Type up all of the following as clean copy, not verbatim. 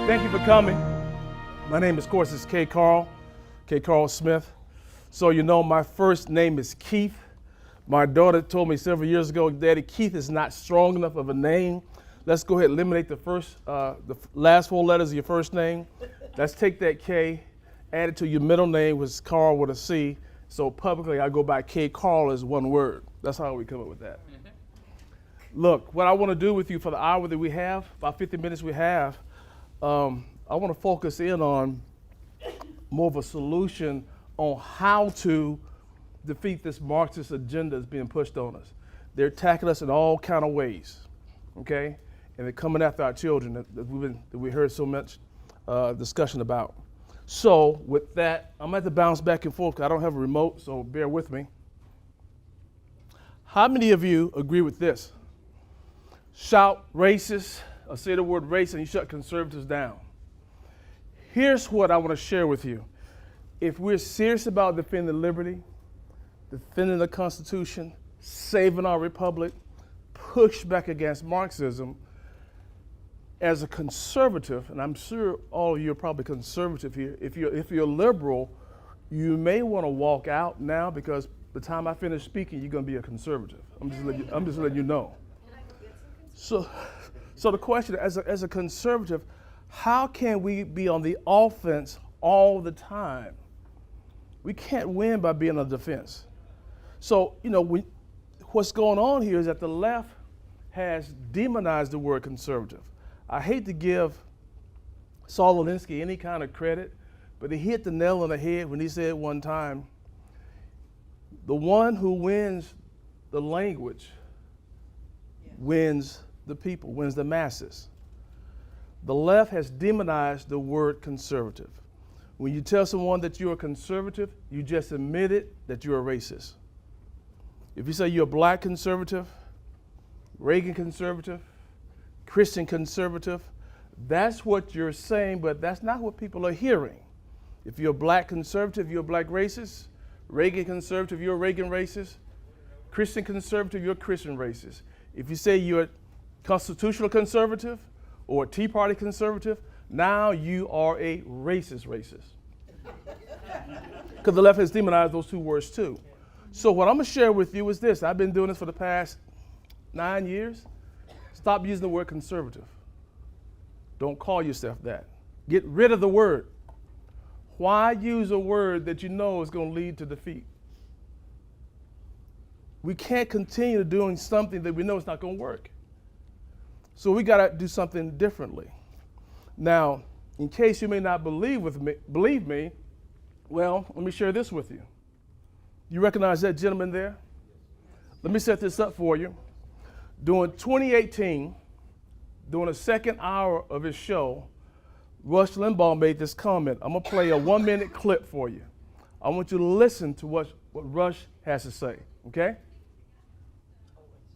Thank you for coming. My name, of course, is KCarl Smith. So you know my first name is Keith. My daughter told me several years ago, Daddy, Keith is not strong enough of a name. Let's go ahead and eliminate the last four letters of your first name. Let's take that K, add it to your middle name, which is Carl with a C. So publicly, I go by KCarl as one word. That's how we come up with that. Look, what I want to do with you for the hour that we have, about 50 minutes we have, I want to focus in on more of a solution on how to defeat this Marxist agenda that's being pushed on us. They're attacking us in all kind of ways, okay? And they're coming after our children that we heard so much discussion about. So with that, I'm going to have to bounce back and forth because I don't have a remote, so bear with me. How many of you agree with this? Shout racist, or say the word race, and you shut conservatives down. Here's what I want to share with you. If we're serious about defending liberty, defending the Constitution, saving our republic, push back against Marxism, as a conservative, and I'm sure all of you are probably conservative here, if you're liberal, you may want to walk out now because by the time I finish speaking, you're going to be a conservative. I'm just letting you know. So the question, as a conservative, how can we be on the offense all the time? We can't win by being on the defense. So, you know, what's going on here is that the left has demonized the word conservative. I hate to give Saul Alinsky any kind of credit, but he hit the nail on the head when he said one time, the one who wins the language wins the people, wins the masses. The left has demonized the word conservative. When you tell someone that you're a conservative, you just admitted that you're a racist. If you say you're a black conservative, Reagan conservative, Christian conservative, that's what you're saying, but that's not what people are hearing. If you're a black conservative, you're a black racist. Reagan conservative, you're a Reagan racist. Christian conservative, you're a Christian racist. If you say you're a constitutional conservative or a Tea Party conservative, now you are a racist. Because the left has demonized those two words too. So what I'm going to share with you is this. I've been doing this for the past 9 years. Stop using the word conservative. Don't call yourself that. Get rid of the word. Why use a word that you know is going to lead to defeat? We can't continue doing something that we know is not going to work. So we got to do something differently. Now, in case you may not believe me, well, let me share this with you. You recognize that gentleman there? Let me set this up for you. During 2018, during the second hour of his show, Rush Limbaugh made this comment. I'm going to play a 1-minute clip for you. I want you to listen to what Rush has to say, okay?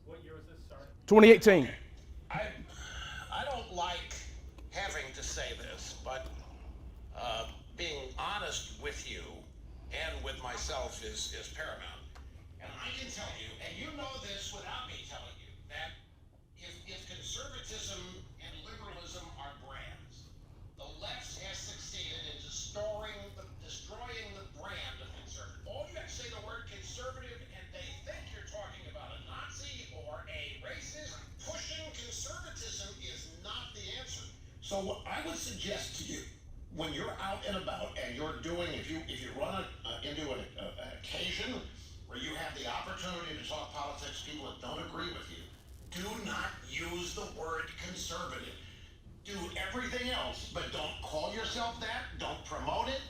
What year was this, sorry? 2018. I don't like having to say this, but being honest with you and with myself is paramount. And I can tell you, and you know this without me telling you, that if conservatism and liberalism are brands, the left has succeeded in destroying the brand of conservative. All you have to say the word conservative and they think you're talking about a Nazi or a racist. Pushing conservatism is not the answer. So what I would suggest to you, when you're out and about and you're doing, if you run into an occasion where you have the opportunity to talk politics, people that don't agree with you, do not use the word conservative. Do everything else, but don't call yourself that. Don't promote it.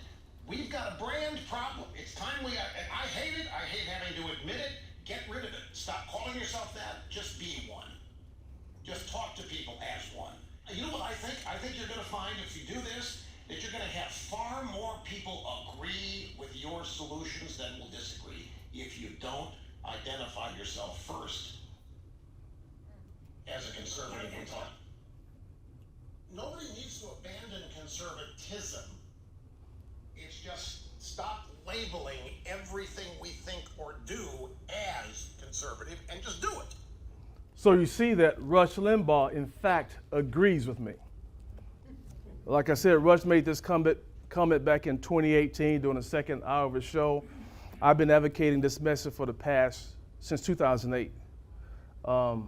We've got a brand problem. It's time I hate it. I hate having to admit it. Get rid of it. Stop calling yourself that. Just be one. Just talk to people as one. You know what I think? I think you're going to find if you do this, that you're going to have far more people agree with your solutions than will disagree if you don't identify yourself first as a conservative and talk. Nobody needs to abandon conservatism. It's just stop labeling everything we think or do as conservative and just do it. So you see that Rush Limbaugh, in fact, agrees with me. Like I said, Rush made this comment back in 2018 during the second hour of his show. I've been advocating this message since 2008. Where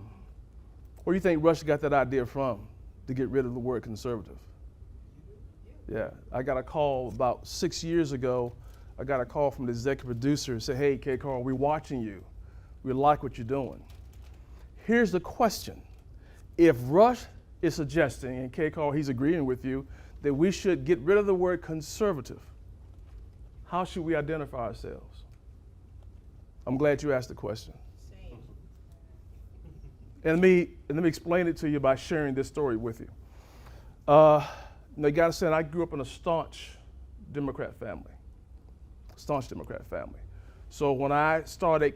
do you think Rush got that idea from, to get rid of the word conservative? Yeah, I got a call about 6 years ago. I got a call from the executive producer and said, hey, KCarl, we're watching you. We like what you're doing. Here's the question. If Rush is suggesting, and KCarl, he's agreeing with you, that we should get rid of the word conservative, how should we identify ourselves? I'm glad you asked the question. Same. And let me explain it to you by sharing this story with you. You gotta say, I grew up in a staunch Democrat family. So when I started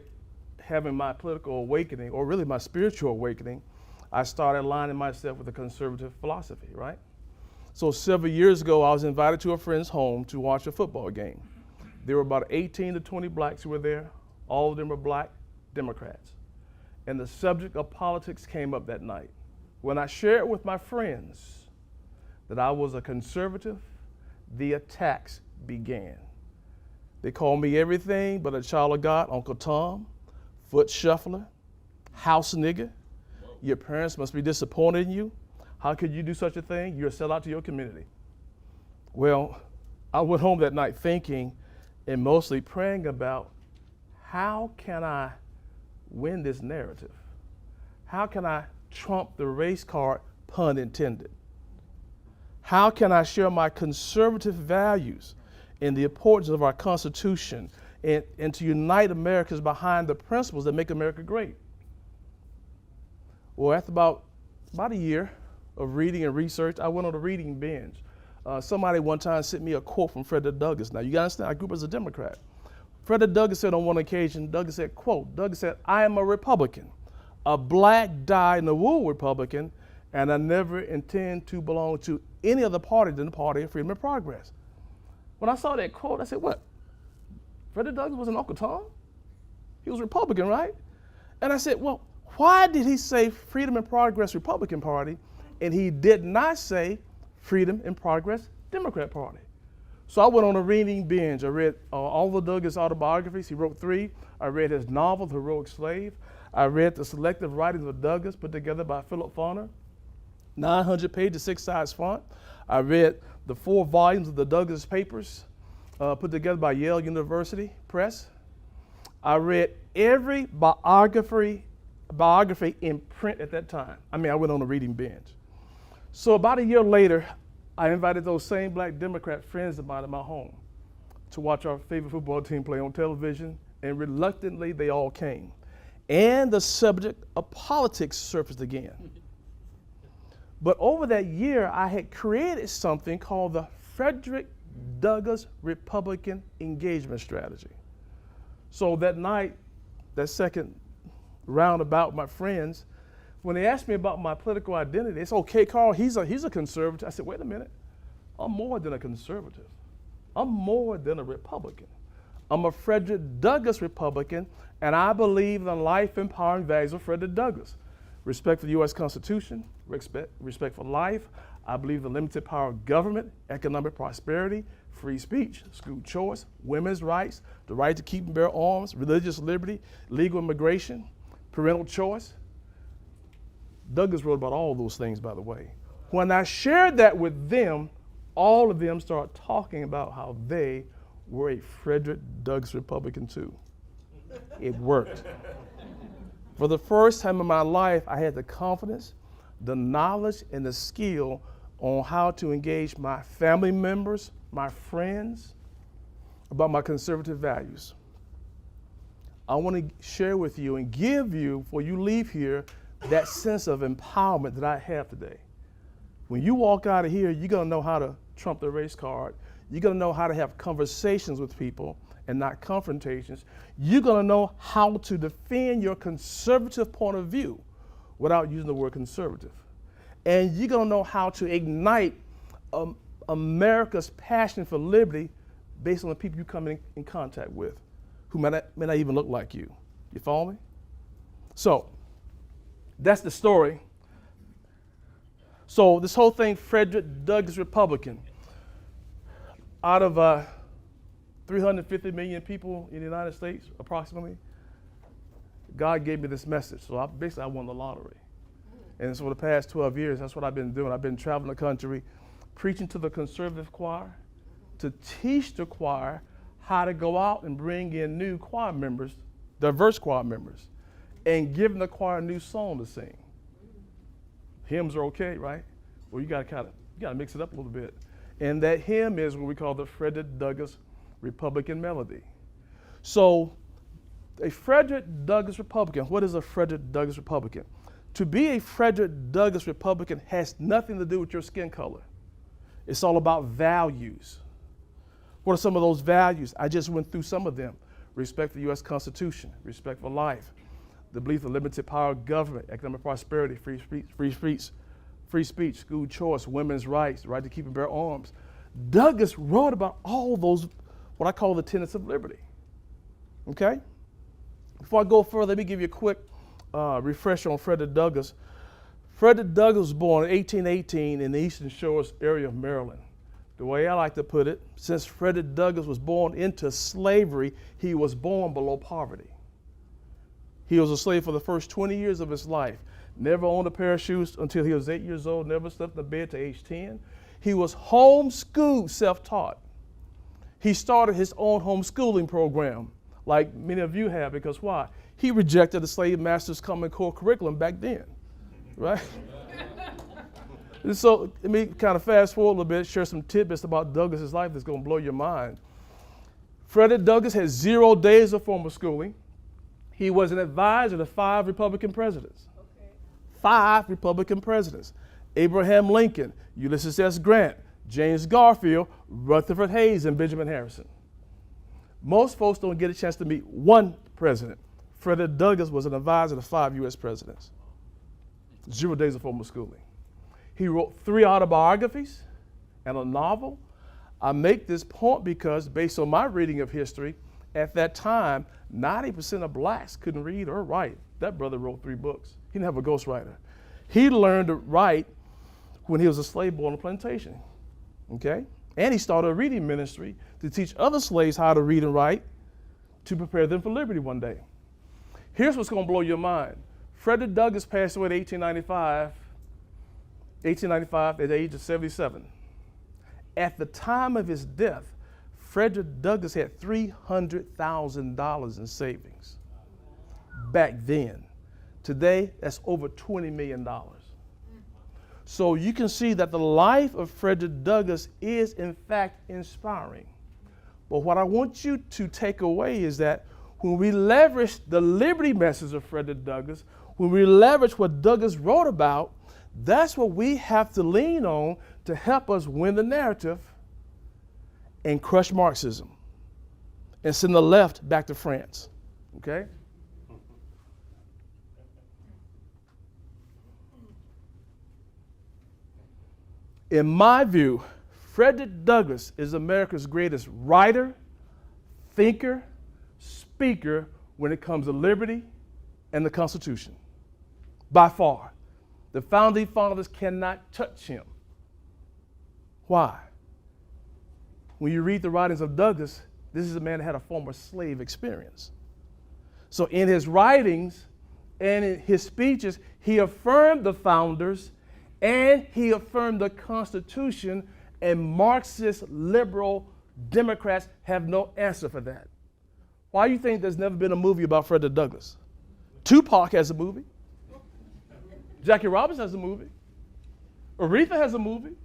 having my political awakening, or really my spiritual awakening, I started aligning myself with a conservative philosophy, right? So several years ago, I was invited to a friend's home to watch a football game. There were about 18 to 20 blacks who were there. All of them were black Democrats. And the subject of politics came up that night. When I shared with my friends that I was a conservative, the attacks began. They called me everything but a child of God, Uncle Tom, foot shuffler, house nigger. Your parents must be disappointed in you. How could you do such a thing? You're a sellout to your community. Well, I went home that night thinking and mostly praying about, how can I win this narrative? How can I trump the race card, pun intended? How can I share my conservative values and the importance of our Constitution and to unite Americans behind the principles that make America great? Well, after about a year of reading and research, I went on a reading binge. Somebody one time sent me a quote from Frederick Douglas. Now, you gotta understand, I grew up as a Democrat. Frederick Douglas said on one occasion, Douglas said, quote, Douglas said, I am a Republican, a black dyed-in-the-wool Republican, and I never intend to belong to any other party than the Party of Freedom and Progress. When I saw that quote, I said, what? Frederick Douglass was an Uncle Tom? He was Republican, right? And I said, well, why did he say Freedom and Progress Republican Party, and he did not say Freedom and Progress Democrat Party? So I went on a reading binge. I read all the Douglas autobiographies. He wrote 3. I read his novel, The Heroic Slave. I read the selective writings of Douglas put together by Philip Farner, 900 pages, 6 size font. I read the 4 volumes of the Douglas Papers put together by Yale University Press. I read every biography in print at that time. I went on a reading binge. So about a year later, I invited those same black Democrat friends of mine at my home to watch our favorite football team play on television, and reluctantly they all came. And the subject of politics surfaced again. But over that year, I had created something called the Frederick Douglass Republican Engagement Strategy. So that night, that second roundabout with my friends, when they asked me about my political identity, they said, okay, Carl, he's a conservative. I said, wait a minute, I'm more than a conservative. I'm more than a Republican. I'm a Frederick Douglass Republican, and I believe in the life and power and values of Frederick Douglass. Respect for the U.S. Constitution, respect for life. I believe the limited power of government, economic prosperity, free speech, school choice, women's rights, the right to keep and bear arms, religious liberty, legal immigration, parental choice. Douglas wrote about all those things, by the way. When I shared that with them, all of them started talking about how they were a Frederick Douglass Republican too. It worked. For the first time in my life, I had the confidence, the knowledge, and the skill on how to engage my family members, my friends, about my conservative values. I want to share with you and give you, before you leave here, that sense of empowerment that I have today. When you walk out of here, you're going to know how to trump the race card. You're going to know how to have conversations with people and not confrontations. You're going to know how to defend your conservative point of view without using the word conservative. And you're going to know how to ignite America's passion for liberty based on the people you come in contact with, who may not even look like you. You follow me? So, that's the story. So this whole thing, Frederick Douglass Republican, out of 350 million people in the United States, approximately, God gave me this message. So I won the lottery. And so for the past 12 years, that's what I've been doing. I've been traveling the country, preaching to the conservative choir, to teach the choir how to go out and bring in new choir members, diverse choir members, and giving the choir a new song to sing. Hymns are okay, right? Well, you gotta mix it up a little bit. And that hymn is what we call the Frederick Douglass Republican melody. So a Frederick Douglass Republican, what is a Frederick Douglass Republican? To be a Frederick Douglass Republican has nothing to do with your skin color. It's all about values. What are some of those values? I just went through some of them. Respect for the U.S. Constitution, respect for life, the belief of limited power of government, economic prosperity, free speech, school choice, women's rights, the right to keep and bear arms. Douglass wrote about all those, what I call the tenets of liberty. Okay? Before I go further, let me give you a quick refresher on Frederick Douglass. Frederick Douglass was born in 1818 in the Eastern Shores area of Maryland. The way I like to put it, since Frederick Douglass was born into slavery, he was born below poverty. He was a slave for the first 20 years of his life. Never owned a pair of shoes until he was 8 years old, never slept in a bed to age 10. He was homeschooled, self-taught. He started his own homeschooling program, like many of you have, because why? He rejected the slave master's Common Core curriculum back then, right? And so let me kind of fast forward a little bit, share some tidbits about Douglass's life that's going to blow your mind. Frederick Douglass had 0 days of formal schooling. He was an advisor to 5 Republican presidents. Okay. 5 Republican presidents. Abraham Lincoln, Ulysses S. Grant, James Garfield, Rutherford Hayes, and Benjamin Harrison. Most folks don't get a chance to meet one president. Frederick Douglass was an advisor to 5 U.S. presidents. 0 days of formal schooling. He wrote 3 autobiographies and a novel. I make this point because, based on my reading of history, at that time, 90% of blacks couldn't read or write. That brother wrote 3 books. He didn't have a ghostwriter. He learned to write when he was a slave boy on a plantation, okay? And he started a reading ministry to teach other slaves how to read and write to prepare them for liberty one day. Here's what's gonna blow your mind. Frederick Douglass passed away in 1895 at the age of 77. At the time of his death, Frederick Douglass had $300,000 in savings back then. Today, that's over $20 million. So you can see that the life of Frederick Douglass is in fact inspiring. But what I want you to take away is that when we leverage the liberty message of Frederick Douglass, when we leverage what Douglass wrote about, that's what we have to lean on to help us win the narrative and crush Marxism and send the left back to France, okay? In my view, Frederick Douglass is America's greatest writer, thinker, speaker when it comes to liberty and the Constitution, by far. The founding fathers cannot touch him. Why? When you read the writings of Douglass, this is a man that had a former slave experience. So in his writings and in his speeches, he affirmed the founders and he affirmed the Constitution, and Marxist liberal Democrats have no answer for that. Why do you think there's never been a movie about Frederick Douglass? Tupac has a movie. Jackie Robinson has a movie. Aretha has a movie.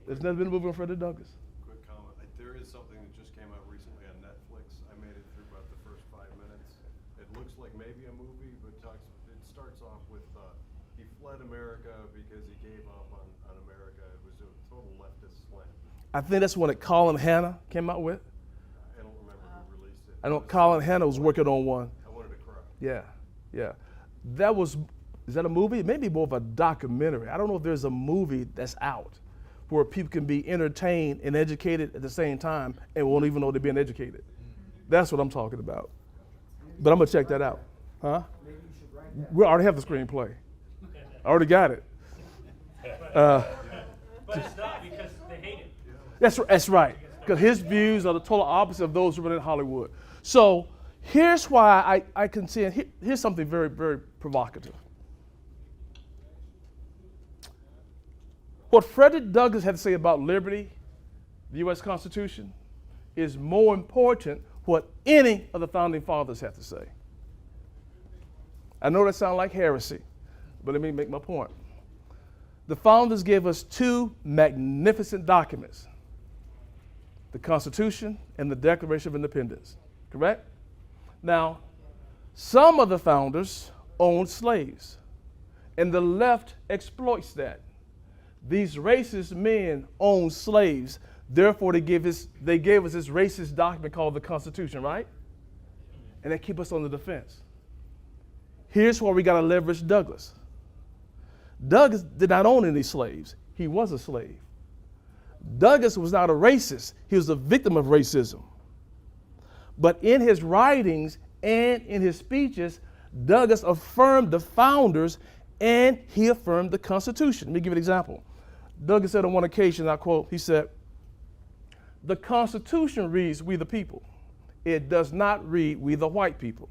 There's never been a movie on Frederick Douglass. Quick comment. There is something that just came out recently on Netflix. I made it through about the first 5 minutes. It looks like maybe a movie, but it starts off with he fled America because he gave up on America. It was a total leftist slant. I think that's one that Colin Hanna came out with. I don't remember who released it. I know Colin Hanna was working on one. I wanted to cry. Yeah. Is that a movie? Maybe more of a documentary. I don't know if there's a movie that's out where people can be entertained and educated at the same time and won't even know they're being educated. That's what I'm talking about. But I'm gonna check that out. Huh? Maybe you should write that. We already have the screenplay. I already got it. But it's not because they hate it. That's right. Because his views are the total opposite of those who are in Hollywood. So here's why I contend, here's something very, very provocative. What Frederick Douglass had to say about liberty, the U.S. Constitution, is more important what any of the founding fathers had to say. I know that sounds like heresy, but let me make my point. The founders gave us two magnificent documents, the Constitution and the Declaration of Independence, correct? Now, some of the founders owned slaves, and the left exploits that. These racist men owned slaves, therefore they gave us this racist document called the Constitution, right? And they keep us on the defense. Here's where we got to leverage Douglass. Douglass did not own any slaves. He was a slave. Douglass was not a racist. He was a victim of racism. But in his writings and in his speeches, Douglass affirmed the founders and he affirmed the Constitution. Let me give you an example. Douglass said on one occasion, I quote, he said, "The Constitution reads, we the people. It does not read, we the white people."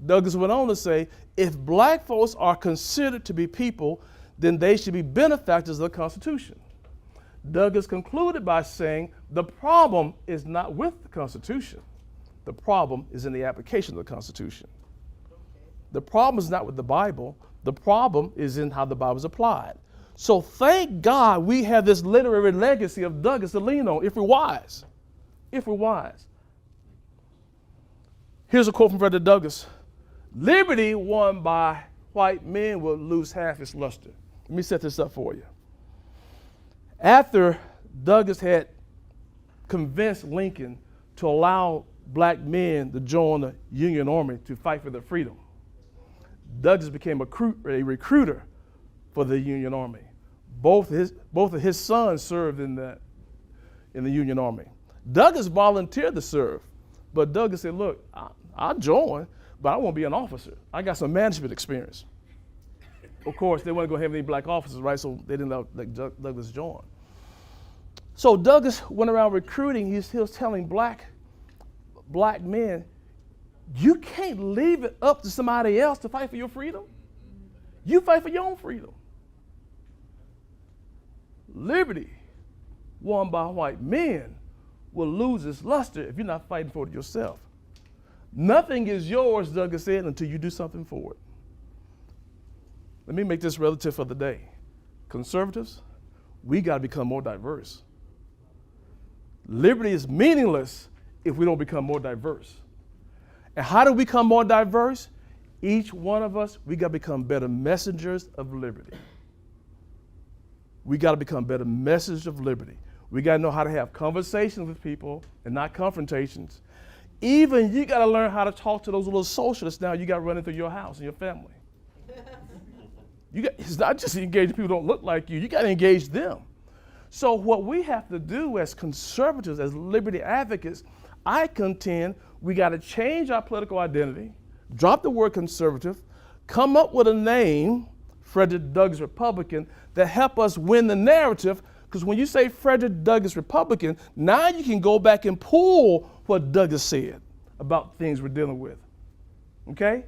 Douglass went on to say, if black folks are considered to be people, then they should be benefactors of the Constitution. Douglass concluded by saying, the problem is not with the Constitution. The problem is in the application of the Constitution. The problem is not with the Bible. The problem is in how the Bible is applied. So thank God we have this literary legacy of Douglass to lean on if we're wise. If we're wise. Here's a quote from Frederick Douglass. Liberty won by white men will lose half its luster. Let me set this up for you. After Douglass had convinced Lincoln to allow black men to join the Union Army to fight for their freedom, Douglass became a recruiter for the Union Army. Both of his sons served in the Union Army. Douglass volunteered to serve, but Douglass said, look, I'll join, but I won't be an officer. I got some management experience. Of course, they weren't going to have any black officers, right? So they didn't let Douglass join. So Douglass went around recruiting. He was telling black men, you can't leave it up to somebody else to fight for your freedom. You fight for your own freedom. Liberty won by white men will lose its luster if you're not fighting for it yourself. Nothing is yours, Douglass said, until you do something for it. Let me make this relative for the day. Conservatives, we got to become more diverse. Liberty is meaningless if we don't become more diverse. And how do we become more diverse? Each one of us, we got to become better messengers of liberty. We got to become better messengers of liberty. We got to know how to have conversations with people and not confrontations. Even you got to learn how to talk to those little socialists now you got running through your house and your family. It's not just engaging people who don't look like you. You got to engage them. So what we have to do as conservatives, as liberty advocates, I contend we got to change our political identity, drop the word conservative, come up with a name, Frederick Douglass Republican, that help us win the narrative. Because when you say Frederick Douglass Republican, now you can go back and pull what Douglass said about things we're dealing with. Okay?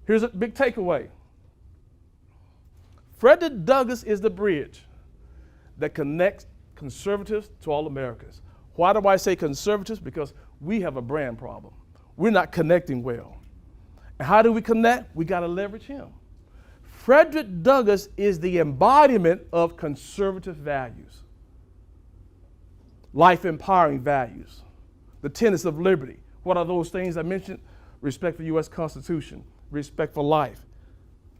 Here's a big takeaway. Frederick Douglass is the bridge that connects conservatives to all Americans. Why do I say conservatives? Because we have a brand problem. We're not connecting well. And how do we connect? We got to leverage him. Frederick Douglass is the embodiment of conservative values, life-empowering values, the tenets of liberty. What are those things I mentioned? Respect for the U.S. Constitution, respect for life,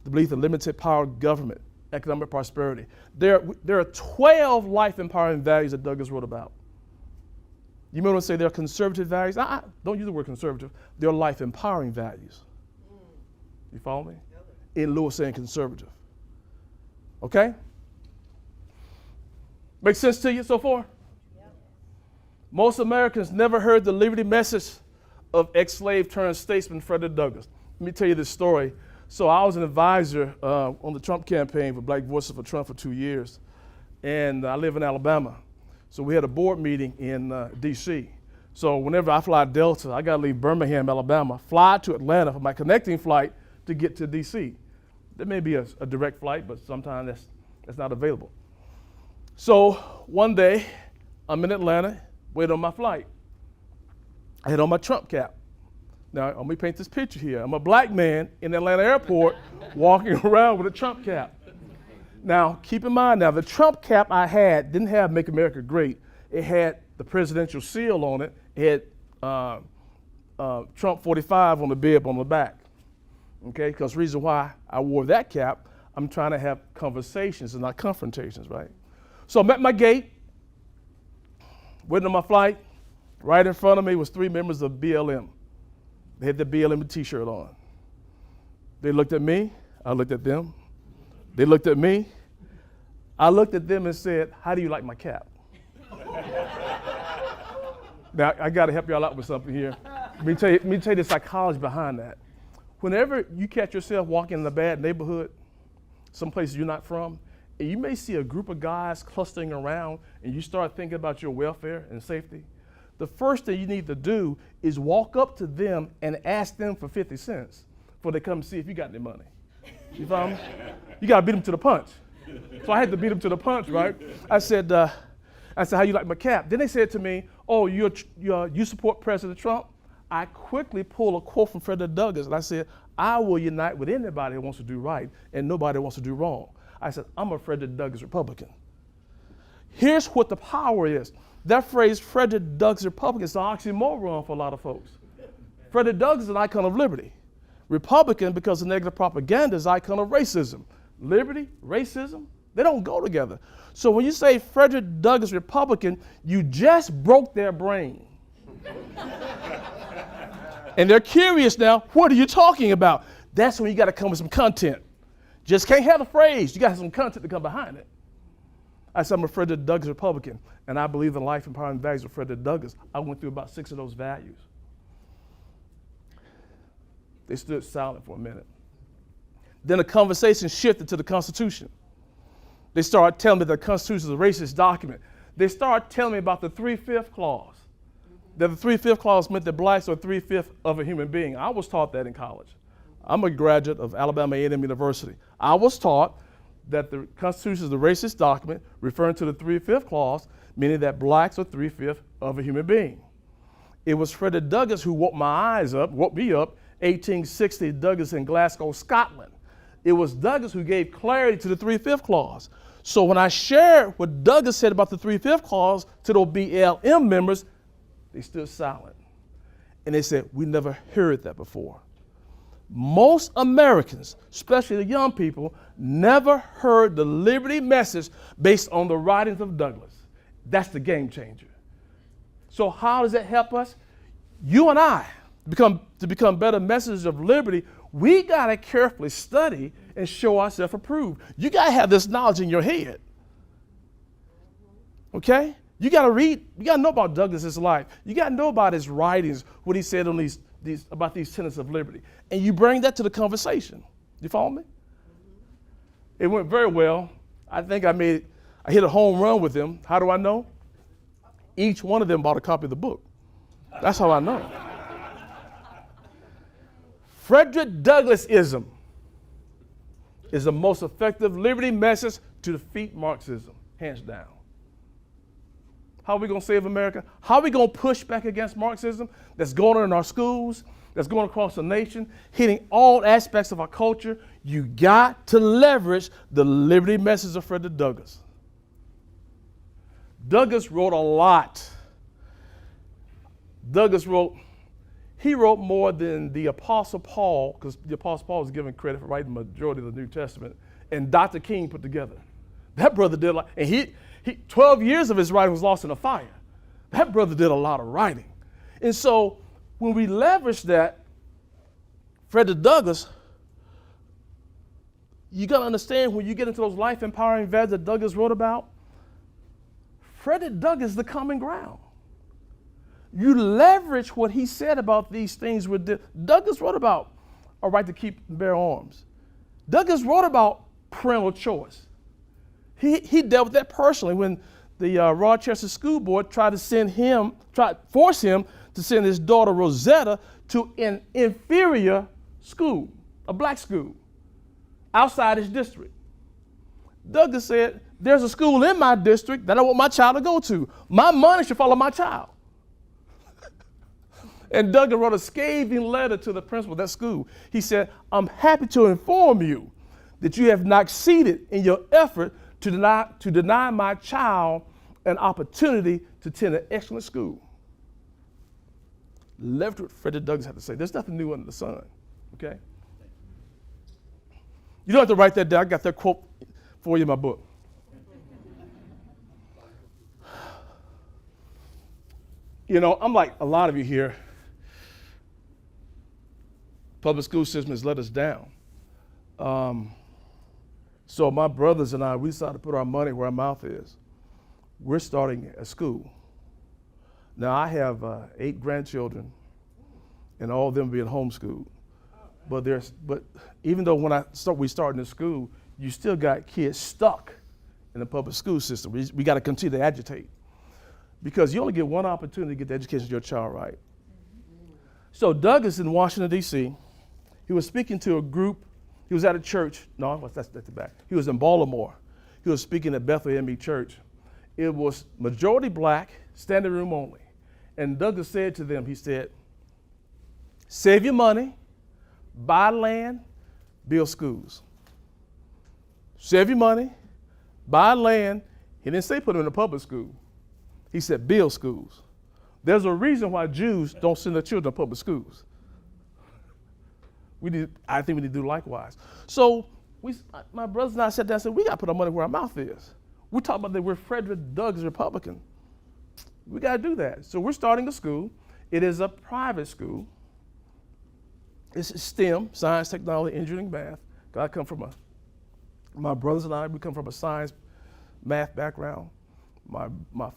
the belief in limited power of government, economic prosperity. There are 12 life-empowering values that Douglass wrote about. You may want to say they're conservative values. Don't use the word conservative. They're life-empowering values. You follow me? In lieu of saying conservative. Okay? Make sense to you so far? Yep. Most Americans never heard the liberty message of ex-slave turned statesman Frederick Douglass. Let me tell you this story. So I was an advisor on the Trump campaign for Black Voices for Trump for 2 years. And I live in Alabama. So we had a board meeting in D.C. So whenever I fly Delta, I got to leave Birmingham, Alabama, fly to Atlanta for my connecting flight to get to D.C. There may be a direct flight, but sometimes that's not available. So one day, I'm in Atlanta, waiting on my flight. I had on my Trump cap. Now, let me paint this picture here. I'm a black man in the Atlanta airport walking around with a Trump cap. Now, keep in mind now, the Trump cap I had didn't have Make America Great. It had the presidential seal on it. It had Trump 45 on the bib on the back. Okay, because the reason why I wore that cap, I'm trying to have conversations and not confrontations, right? So I'm at my gate, waiting on my flight. Right in front of me was 3 members of BLM. They had the BLM t-shirt on. They looked at me, I looked at them. They looked at me, I looked at them and said, "How do you like my cap?" Now, I gotta help y'all out with something here. Let me tell you the psychology behind that. Whenever you catch yourself walking in a bad neighborhood, some places you're not from, and you may see a group of guys clustering around and you start thinking about your welfare and safety, the first thing you need to do is walk up to them and ask them for 50 cents before they come see if you got any money. You follow me? You gotta beat them to the punch. So I had to beat them to the punch, right? I said, "How you like my cap?" Then they said to me, "Oh, you support President Trump?" I quickly pulled a quote from Frederick Douglas, and I said, "I will unite with anybody who wants to do right and nobody wants to do wrong." I said, "I'm a Frederick Douglass Republican." Here's what the power is. That phrase, Frederick Douglass Republican, is an oxymoron for a lot of folks. Frederick Douglass is an icon of liberty. Republican, because of negative propaganda, is an icon of racism. Liberty, racism, they don't go together. So when you say Frederick Douglass Republican, you just broke their brain. And they're curious now, what are you talking about? That's when you got to come with some content. Just can't have a phrase. You got to have some content to come behind it. I said, I'm a Frederick Douglass Republican, and I believe in life, empowering values of Frederick Douglass. I went through about 6 of those values. They stood silent for a minute. Then the conversation shifted to the Constitution. They started telling me the Constitution is a racist document. They started telling me about the 3/5 clause. That the 3/5 clause meant that blacks are 3/5 of a human being. I was taught that in college. I'm a graduate of Alabama A&M University. I was taught that the Constitution is a racist document referring to the 3/5 clause, meaning that blacks are 3/5 of a human being. It was Frederick Douglass who woke me up, 1860, Douglass in Glasgow, Scotland. It was Douglass who gave clarity to the 3/5 clause. So when I shared what Douglass said about the 3/5 clause to those BLM members, they stood silent. And they said, we never heard that before. Most Americans, especially the young people, never heard the liberty message based on the writings of Douglass. That's the game changer. So how does that help us? You and I, to become better messengers of liberty, we got to carefully study and show ourselves approved. You got to have this knowledge in your head. Okay? You got to read, you got to know about Douglass's life. You got to know about his writings, what he said on about these tenets of liberty. And you bring that to the conversation. You follow me? It went very well. I think I hit a home run with them. How do I know? Each one of them bought a copy of the book. That's how I know. Frederick Douglassism is the most effective liberty message to defeat Marxism, hands down. How are we going to save America? How are we going to push back against Marxism that's going on in our schools, that's going across the nation, hitting all aspects of our culture? You got to leverage the liberty message of Frederick Douglass. Douglass wrote a lot. He wrote more than the Apostle Paul, because the Apostle Paul was given credit for writing the majority of the New Testament, and Dr. King put together. That brother did a lot, and he 12 years of his writing was lost in a fire. That brother did a lot of writing. And so when we leverage that, Frederick Douglass, you got to understand when you get into those life empowering values that Douglass wrote about, Frederick Douglass is the common ground. You leverage what he said about these things. Douglass wrote about a right to keep and bear arms. Douglas wrote about parental choice. He dealt with that personally when the Rochester School Board tried to force him to send his daughter Rosetta to an inferior school, a black school, outside his district. Douglas said, there's a school in my district that I want my child to go to. My money should follow my child. And Douglas wrote a scathing letter to the principal of that school. He said, I'm happy to inform you that you have not succeeded in your effort to deny my child an opportunity to attend an excellent school. Left what Frederick Douglass had to say. There's nothing new under the sun, okay? You don't have to write that down. I got that quote for you in my book. You know, I'm like a lot of you here. Public school system has let us down. So my brothers and I, we decided to put our money where our mouth is. We're starting a school. Now I have 8 grandchildren, and all of them being homeschooled. But even though we start in the school, you still got kids stuck in the public school system. We got to continue to agitate, because you only get one opportunity to get the education of your child right. So Douglas in Washington, D.C., he was speaking to a group. He was at a church. No, that's at the back. He was in Baltimore. He was speaking at Bethel ME Church. It was majority black, standing room only. And Douglas said to them, he said, save your money, buy land, build schools. Save your money, buy land. He didn't say put them in a public school. He said build schools. There's a reason why Jews don't send their children to public schools. I think we need to do likewise. So my brothers and I sat down and said, we got to put our money where our mouth is. We're talking about that we're Frederick Douglass Republican. We got to do that. So we're starting a school. It is a private school. It's STEM, science, technology, engineering, math. My brothers and I, we come from a science, math background. My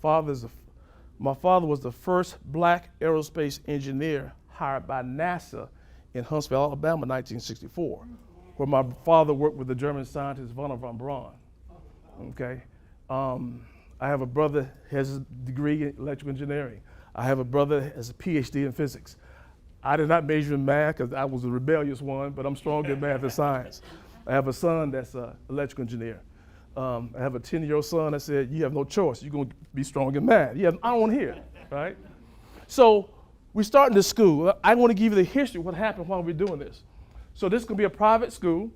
father was the first black aerospace engineer hired by NASA in Huntsville, Alabama, 1964, where my father worked with the German scientist Werner von Braun. Okay, I have a brother who has a degree in electrical engineering. I have a brother who has a PhD in physics. I did not major in math because I was a rebellious one, but I'm strong in math and science. I have a son that's an electrical engineer. I have a 10-year-old son that said, you have no choice. You're going to be strong in math. I don't want to hear it, right? So we're starting this school. I want to give you the history of what happened while we're doing this. So this is going to be a private school.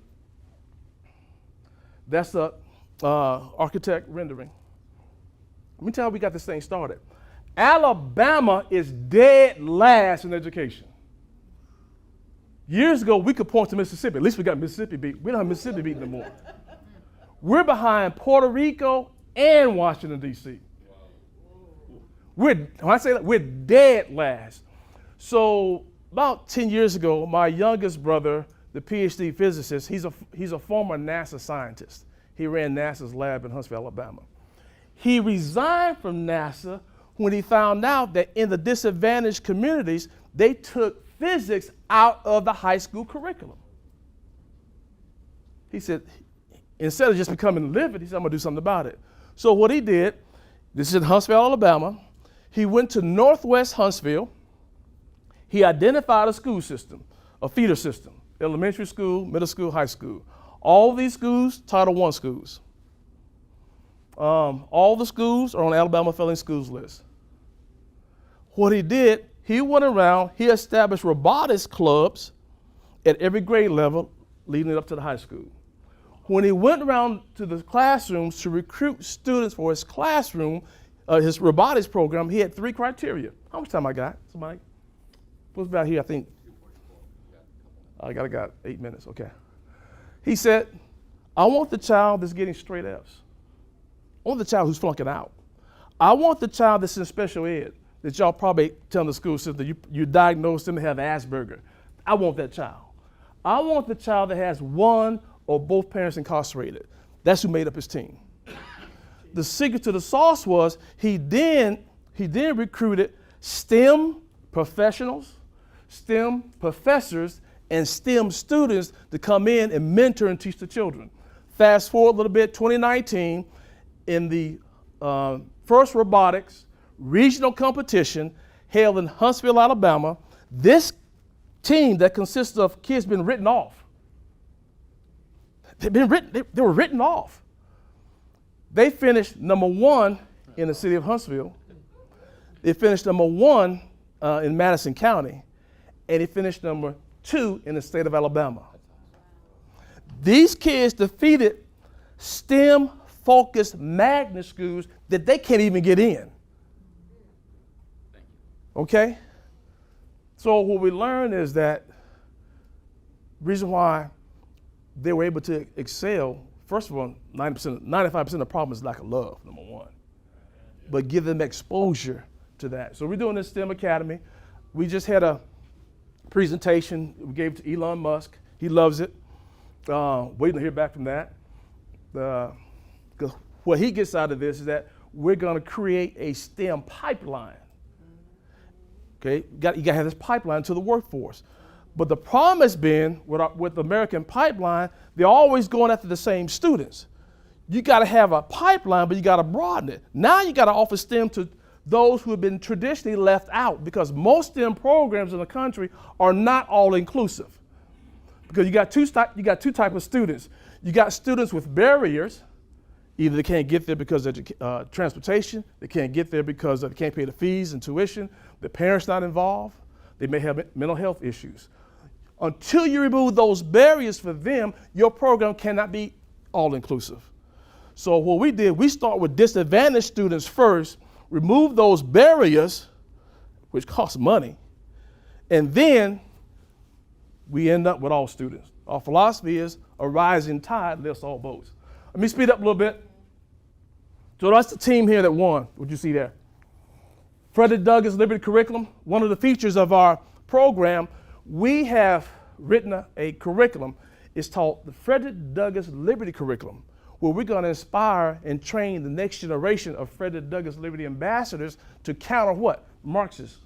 That's a architect rendering. Let me tell you how we got this thing started. Alabama is dead last in education. Years ago, we could point to Mississippi. At least we got Mississippi beat. We don't have Mississippi beat anymore. We're behind Puerto Rico and Washington, D.C. When I say that, we're dead last. So about 10 years ago, my youngest brother, the PhD physicist, he's a former NASA scientist. He ran NASA's lab in Huntsville, Alabama. He resigned from NASA when he found out that in the disadvantaged communities, they took physics out of the high school curriculum. He said, instead of just becoming livid, he said, I'm going to do something about it. So what he did, this is in Huntsville, Alabama, he went to Northwest Huntsville. He identified a school system, a feeder system, elementary school, middle school, high school. All these schools, Title I schools. All the schools are on the Alabama Failing Schools list. What he did, he went around, he established robotics clubs at every grade level leading up to the high school. When he went around to the classrooms to recruit students for his classroom, his robotics program, he had 3 criteria. How much time I got? Somebody? What's about here, I think? I got 8 minutes, okay. He said, I want the child that's getting straight F's. I want the child who's flunking out. I want the child that's in special ed, that y'all probably tell the school system you diagnosed them to have Asperger. I want that child. I want the child that has one or both parents incarcerated. That's who made up his team. The secret to the sauce was he then recruited STEM professionals, STEM professors, and STEM students to come in and mentor and teach the children. Fast forward a little bit, 2019, in the first robotics regional competition held in Huntsville, Alabama, this team that consists of kids been written off. They were written off. They finished number 1 in the city of Huntsville. They finished number 1 in Madison County, and they finished number 2 in the state of Alabama. These kids defeated STEM-focused magnet schools that they can't even get in. Okay? So what we learned is that reason why they were able to excel, first of all, 95% of the problem is lack of love, number 1. But give them exposure to that. So we're doing this STEM Academy. We just had a presentation we gave to Elon Musk. He loves it. Waiting to hear back from that. 'Cause what he gets out of this is that we're going to create a STEM pipeline. Okay, you got to have this pipeline to the workforce. But the problem has been with the American pipeline, they're always going after the same students. You got to have a pipeline, but you got to broaden it. Now you got to offer STEM to those who have been traditionally left out, because most STEM programs in the country are not all inclusive. Because you got two types of students. You got students with barriers. Either they can't get there because of transportation, they can't get there because they can't pay the fees and tuition, the parents not involved, they may have mental health issues. Until you remove those barriers for them, your program cannot be all inclusive. So what we did, we start with disadvantaged students first, remove those barriers, which cost money, and then we end up with all students. Our philosophy is a rising tide lifts all boats. Let me speed up a little bit. So that's the team here that won. What you see there? Frederick Douglas Liberty Curriculum. One of the features of our program, we have written a curriculum. It's called the Frederick Douglas Liberty Curriculum, where we're going to inspire and train the next generation of Frederick Douglas Liberty ambassadors to counter what? Marxists.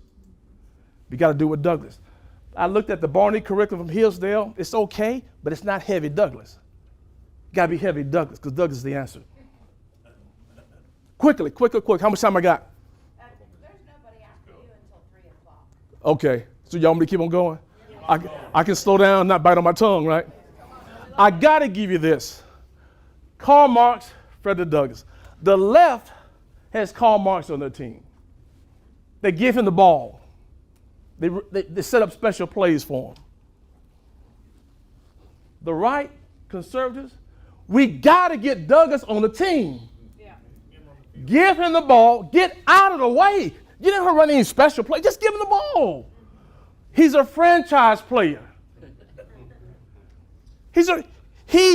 We got to do with Douglas. I looked at the Barney curriculum from Hillsdale. It's okay, but it's not heavy Douglas. Got to be heavy Douglas, because Douglas is the answer. Quick. How much time I got? There's nobody after you until 3 o'clock. Okay, so y'all want me to keep on going? I can slow down, not bite on my tongue, right? I got to give you this. Karl Marx, Frederick Douglass. The left has Karl Marx on their team. They give him the ball. They set up special plays for him. The right, conservatives, we got to get Douglas on the team. Yeah. Give him the ball. Get out of the way. You didn't run any special play. Just give him the ball. He's a franchise player. He's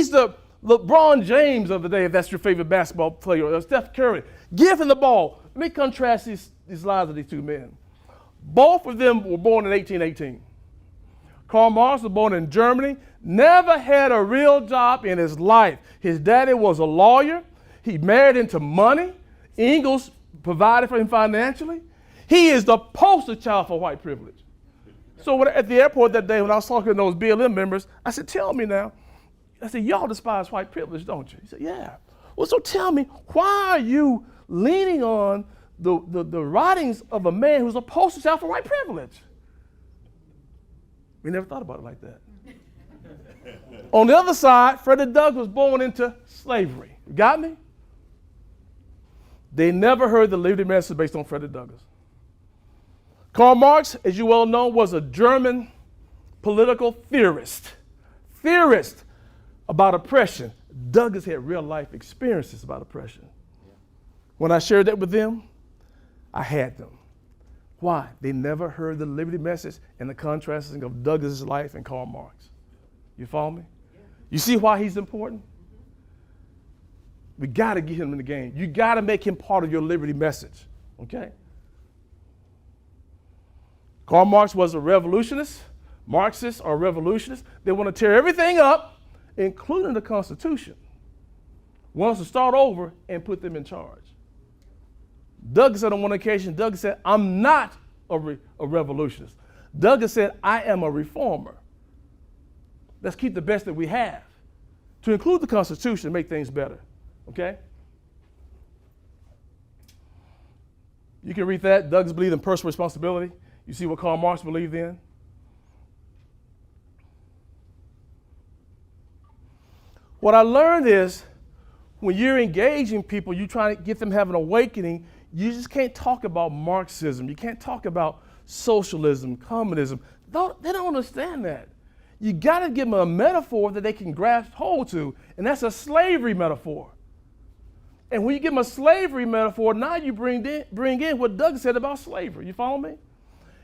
the LeBron James of the day, if that's your favorite basketball player, or Steph Curry. Give him the ball. Let me contrast these lives of these two men. Both of them were born in 1818. Karl Marx was born in Germany, never had a real job in his life. His daddy was a lawyer. He married into money. Engels provided for him financially. He is the poster child for white privilege. So at the airport that day when I was talking to those BLM members, I said, tell me now. I said, y'all despise white privilege, don't you? He said, yeah. Well, so tell me, why are you leaning on the writings of a man who's a poster child for white privilege? We never thought about it like that. On the other side, Frederick Douglass was born into slavery. You got me? They never heard the liberty message based on Frederick Douglass. Karl Marx, as you well know, was a German political theorist about oppression. Douglass had real life experiences about oppression. When I shared that with them, I had them. Why? They never heard the liberty message and the contrasting of Douglass' life and Karl Marx. You follow me? Yeah. You see why he's important? We got to get him in the game. You got to make him part of your liberty message, okay? Karl Marx was a revolutionist. Marxists are revolutionists. They want to tear everything up, including the Constitution. Wants to start over and put them in charge. Douglass said on one occasion, Douglass said, I'm not a revolutionist. Douglass said, I am a reformer. Let's keep the best that we have, to include the Constitution, make things better. Okay? You can read that. Douglas believed in personal responsibility. You see what Karl Marx believed in. What I learned is when you're engaging people, you're trying to get them to have an awakening, you just can't talk about Marxism. You can't talk about socialism, communism. They don't understand that. You got to give them a metaphor that they can grasp hold to, and that's a slavery metaphor. And when you give them a slavery metaphor, now you bring in what Doug said about slavery. You follow me?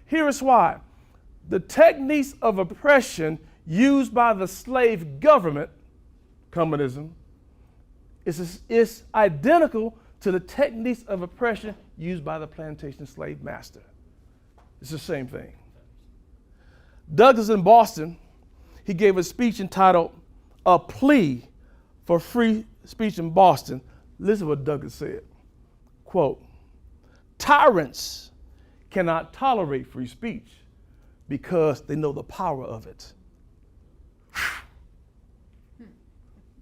Here is why. The techniques of oppression used by the slave government, communism, is identical to the techniques of oppression used by the plantation slave master. It's the same thing. Douglas in Boston, he gave a speech entitled A Plea for Free Speech in Boston. Listen to what Douglas said. Quote, tyrants cannot tolerate free speech because they know the power of it.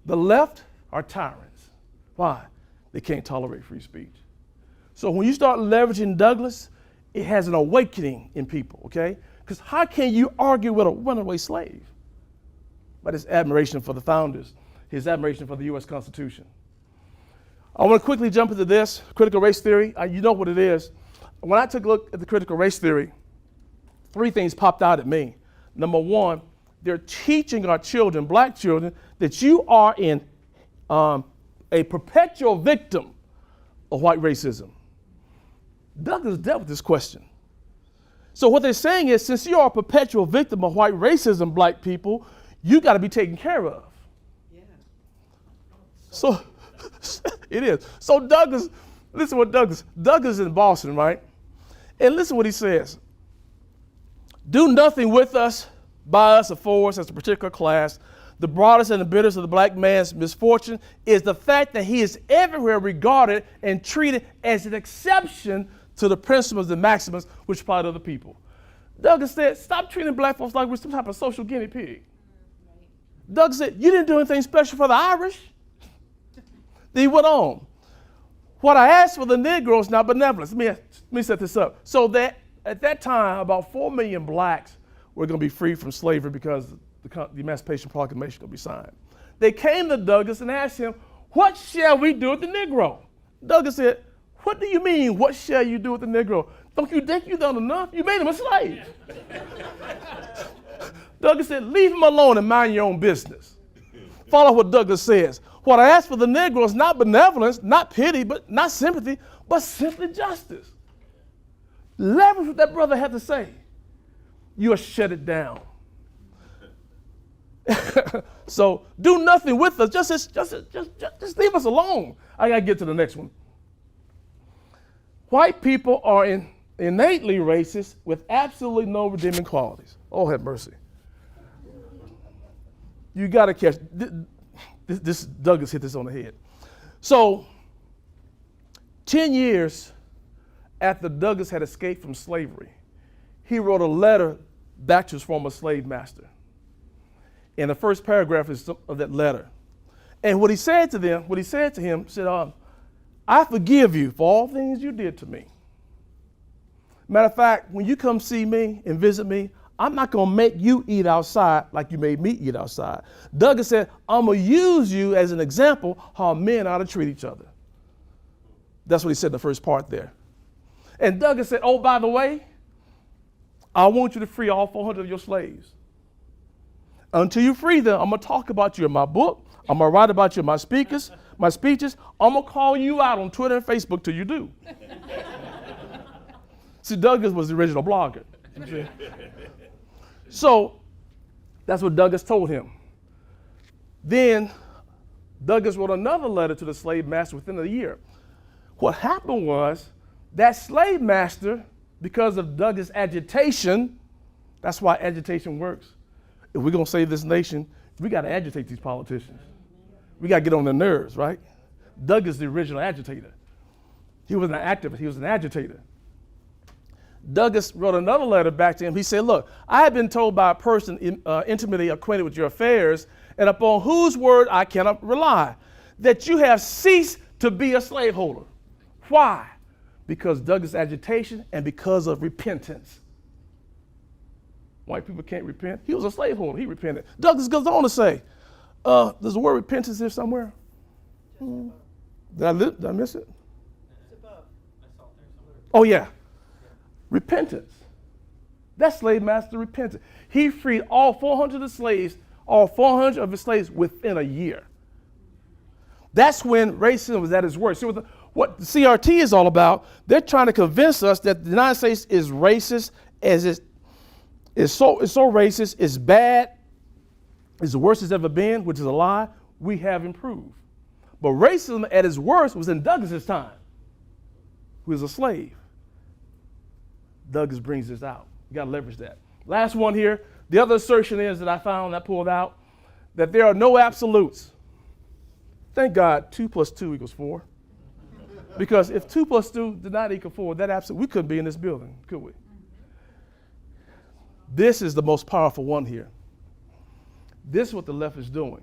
The left are tyrants. Why? They can't tolerate free speech. So when you start leveraging Douglas, it has an awakening in people, okay? Because how can you argue with a runaway slave? But his admiration for the founders, his admiration for the U.S. Constitution. I want to quickly jump into this, critical race theory. You know what it is. When I took a look at the critical race theory, 3 things popped out at me. Number 1, they're teaching our children, black children, that you are a perpetual victim of white racism. Douglas dealt with this question. So what they're saying is, since you are a perpetual victim of white racism, black people, you got to be taken care of. Yeah. So it is. So Douglas, listen what Douglas in Boston, right? And listen what he says. Do nothing with us, by us, or for us as a particular class. The broadest and the bitterest of the black man's misfortune is the fact that he is everywhere regarded and treated as an exception to the principles and maxims which apply to other people. Douglas said, stop treating black folks like we're some type of social guinea pig. Douglas said, you didn't do anything special for the Irish. Then he went on. What I asked for the Negroes, not benevolence. Let me set this up. So that at that time, about 4 million blacks were going to be free from slavery because the Emancipation Proclamation was going to be signed. They came to Douglas and asked him, what shall we do with the Negro? Douglas said, what do you mean, what shall you do with the Negro? Don't you think you've done enough? You made him a slave. Douglas said, leave him alone and mind your own business. Follow what Douglas says. What I ask for the Negro is not benevolence, not pity, but not sympathy, but simply justice. Leverage what that brother had to say. You'll shut it down. So do nothing with us. Just leave us alone. I got to get to the next one. White people are innately racist with absolutely no redeeming qualities. Oh, have mercy. You got to catch this. Douglas hit this on the head. So 10 years after Douglas had escaped from slavery, he wrote a letter back to his former slave master. And the first paragraph is of that letter. And what he said to him, I forgive you for all things you did to me. Matter of fact, when you come see me and visit me, I'm not going to make you eat outside like you made me eat outside. Douglas said, I'm going to use you as an example how men ought to treat each other. That's what he said in the first part there. And Douglas said, oh, by the way, I want you to free all 400 of your slaves. Until you free them, I'm going to talk about you in my book. I'm going to write about you in my speeches. I'm going to call you out on Twitter and Facebook till you do. See, Douglas was the original blogger. So that's what Douglas told him. Then Douglas wrote another letter to the slave master within a year. What happened was that slave master, because of Douglas' agitation, that's why agitation works. If we're going to save this nation, we got to agitate these politicians. We got to get on their nerves, right? Douglas is the original agitator. He was an activist. He was an agitator. Douglas wrote another letter back to him. He said, look, I have been told by a person intimately acquainted with your affairs and upon whose word I cannot rely, that you have ceased to be a slaveholder. Why? Because Douglas' agitation and because of repentance. White people can't repent. He was a slaveholder. He repented. Douglas goes on to say, there's the word repentance here somewhere. Did I miss it? Oh, yeah. Repentance. That slave master repented. He freed all 400 of slaves, all 400 of his slaves within a year. That's when racism was at its worst. See, what the CRT is all about, they're trying to convince us that the United States is racist, as it's so racist, it's bad, it's the worst it's ever been, which is a lie. We have improved. But racism at its worst was in Douglas's time, who was a slave. Douglas brings this out. You got to leverage that. Last one here. The other assertion is that I found, I pulled out, that there are no absolutes. Thank God 2 + 2 = 4. Because if 2 + 2 did not equal 4, that absolute, we couldn't be in this building, could we? This is the most powerful one here. This is what the left is doing.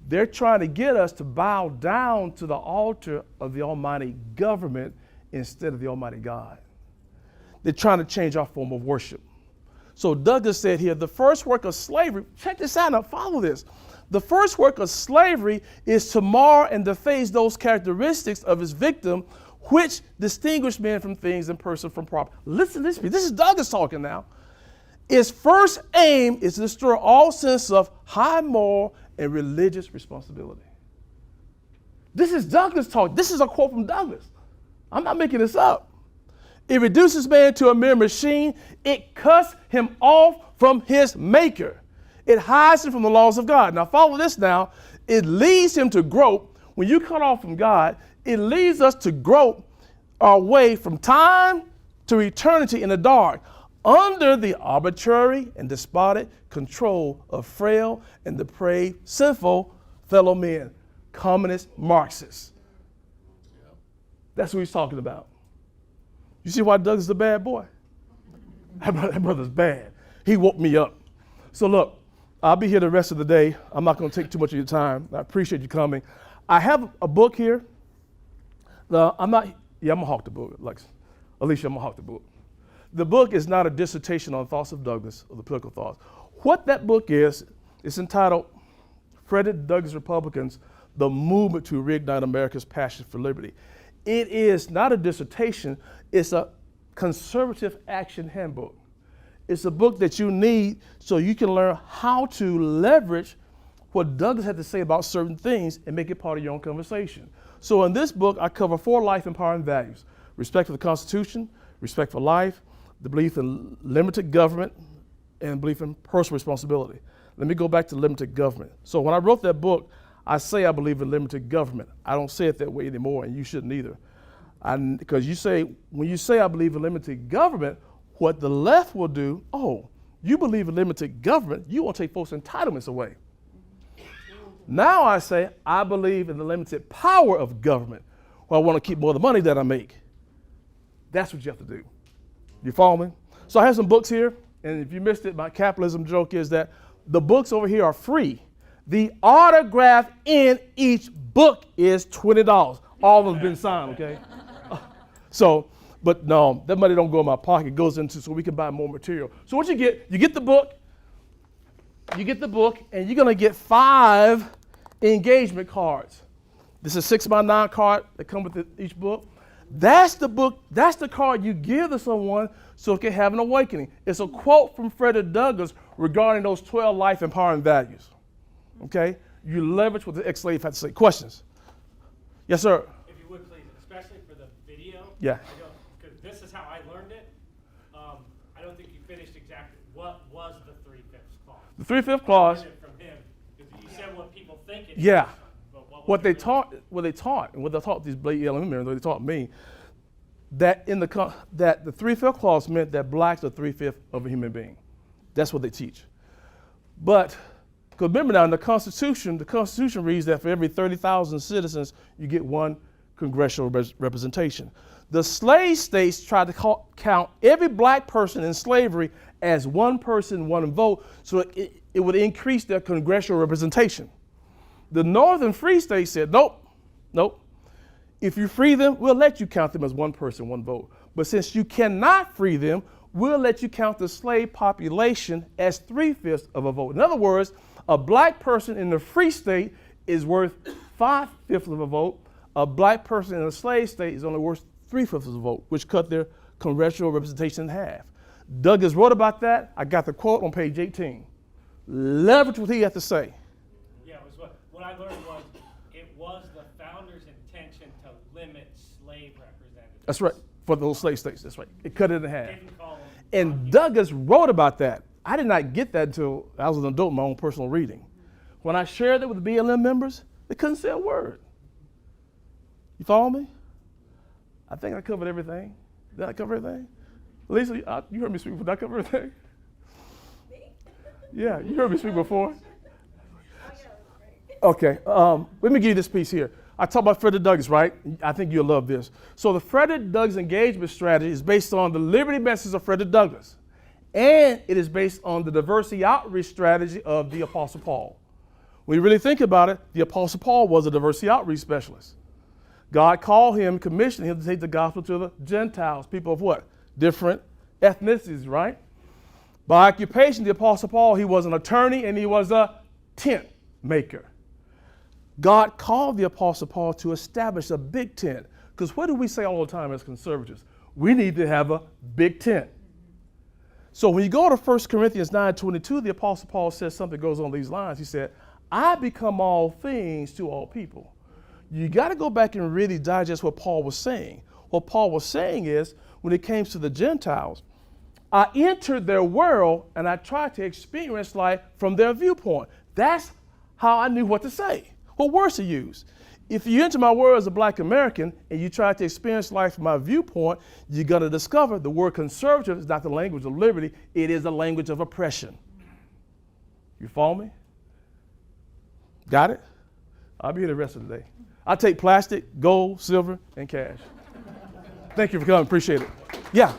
They're trying to get us to bow down to the altar of the almighty government instead of the almighty God. They're trying to change our form of worship. So Douglas said here, the first work of slavery, check this out now, follow this. The first work of slavery is to mar and deface those characteristics of its victim which distinguish men from things and person from property. Listen to this. This is Douglas talking now. Its first aim is to destroy all sense of high moral and religious responsibility. This is Douglas talking. This is a quote from Douglas. I'm not making this up. It reduces man to a mere machine. It cuts him off from his maker. It hides him from the laws of God. Now follow this now. It leads him to grope. When you cut off from God, it leads us to grope our way from time to eternity in the dark, under the arbitrary and despotic control of frail and depraved, sinful fellow men, communist Marxists. That's what he's talking about. You see why Douglas is a bad boy? That brother's bad. He woke me up. So look, I'll be here the rest of the day. I'm not going to take too much of your time. I appreciate you coming. I have a book here. I'm going to hawk the book, Lex. Alicia, I'm going to hawk the book. The book is not a dissertation on thoughts of Douglas or the political thoughts. What that book is, it's entitled Frederick Douglass Republicans, The Movement to Reignite America's Passion for Liberty. It is not a dissertation, it's a conservative action handbook. It's a book that you need so you can learn how to leverage what Douglas had to say about certain things and make it part of your own conversation. So in this book, I cover 4 life empowering values: respect for the Constitution, respect for life, the belief in limited government, and belief in personal responsibility. Let me go back to limited government. So when I wrote that book, I say I believe in limited government. I don't say it that way anymore, and you shouldn't either. Because when you say I believe in limited government, what the left will do, oh, you believe in limited government, you want to take folks' entitlements away. Now I say I believe in the limited power of government, where I want to keep more of the money that I make. That's what you have to do. You follow me? So I have some books here, and if you missed it, my capitalism joke is that the books over here are free. The autograph in each book is $20. All of them have been signed, okay? But no, that money don't go in my pocket. It goes into so we can buy more material. So what you get the book, and you're gonna get 5 engagement cards. This is a 6x9 card that come with each book. That's the book, that's the card you give to someone so it can have an awakening. It's a quote from Frederick Douglass regarding those 12 life empowering values. Okay? You leverage what the ex-slave had to say. Questions? Yes, sir. If you would please, especially for the video. Yeah. Because this is how I learned it. I don't think you finished exactly what was the 3/5 clause. The 3/5 clause. I learned it from him, because you said what people think it Yeah. is, but What they taught, and what they taught these Blake ELM members, what they taught me, that the 3/5 clause meant that blacks are 3/5 of a human being. That's what they teach. But because remember now, in the Constitution reads that for every 30,000 citizens, you get 1 congressional representation. The slave states tried to count every black person in slavery as one person, one vote, so it would increase their congressional representation. The northern free states said, nope, nope. If you free them, we'll let you count them as one person, one vote. But since you cannot free them, we'll let you count the slave population as 3/5 of a vote. In other words, a black person in the free state is worth 5/5 of a vote. A black person in a slave state is only worth 3/5 of a vote, which cut their congressional representation in half. Douglas wrote about that. I got the quote on page 18. Leverage what he had to say. Yeah, it was what I learned was it was the founders' intention to limit slave representatives. That's right, for those slave states. That's right. It cut it in half. Didn't call them And Douglas wrote about that. I did not get that until I was an adult in my own personal reading. When I shared it with the BLM members, they couldn't say a word. You follow me? I think I covered everything. Did I cover everything? Lisa, you heard me speak before. Did I cover everything? Yeah, you heard me speak before. Okay, let me give you this piece here. I talked about Frederick Douglass, right? I think you'll love this. So the Frederick Douglass engagement strategy is based on the liberty message of Frederick Douglass. And it is based on the diversity outreach strategy of the Apostle Paul. When you really think about it, the Apostle Paul was a diversity outreach specialist. God called him, commissioned him to take the gospel to the Gentiles, people of what? Different ethnicities, right? By occupation, the Apostle Paul, he was an attorney and he was a tent maker. God called the Apostle Paul to establish a big tent. Because what do we say all the time as conservatives? We need to have a big tent. So when you go to 1 Corinthians 9:22, the Apostle Paul says something goes on these lines. He said, I become all things to all people. You got to go back and really digest what Paul was saying. What Paul was saying is, when it came to the Gentiles, I entered their world and I tried to experience life from their viewpoint. That's how I knew what to say, what words to use. If you enter my world as a black American and you try to experience life from my viewpoint, you're going to discover the word conservative is not the language of liberty, it is a language of oppression. You follow me? Got it? I'll be here the rest of the day. I take plastic, gold, silver, and cash. Thank you for coming. Appreciate it. Yeah.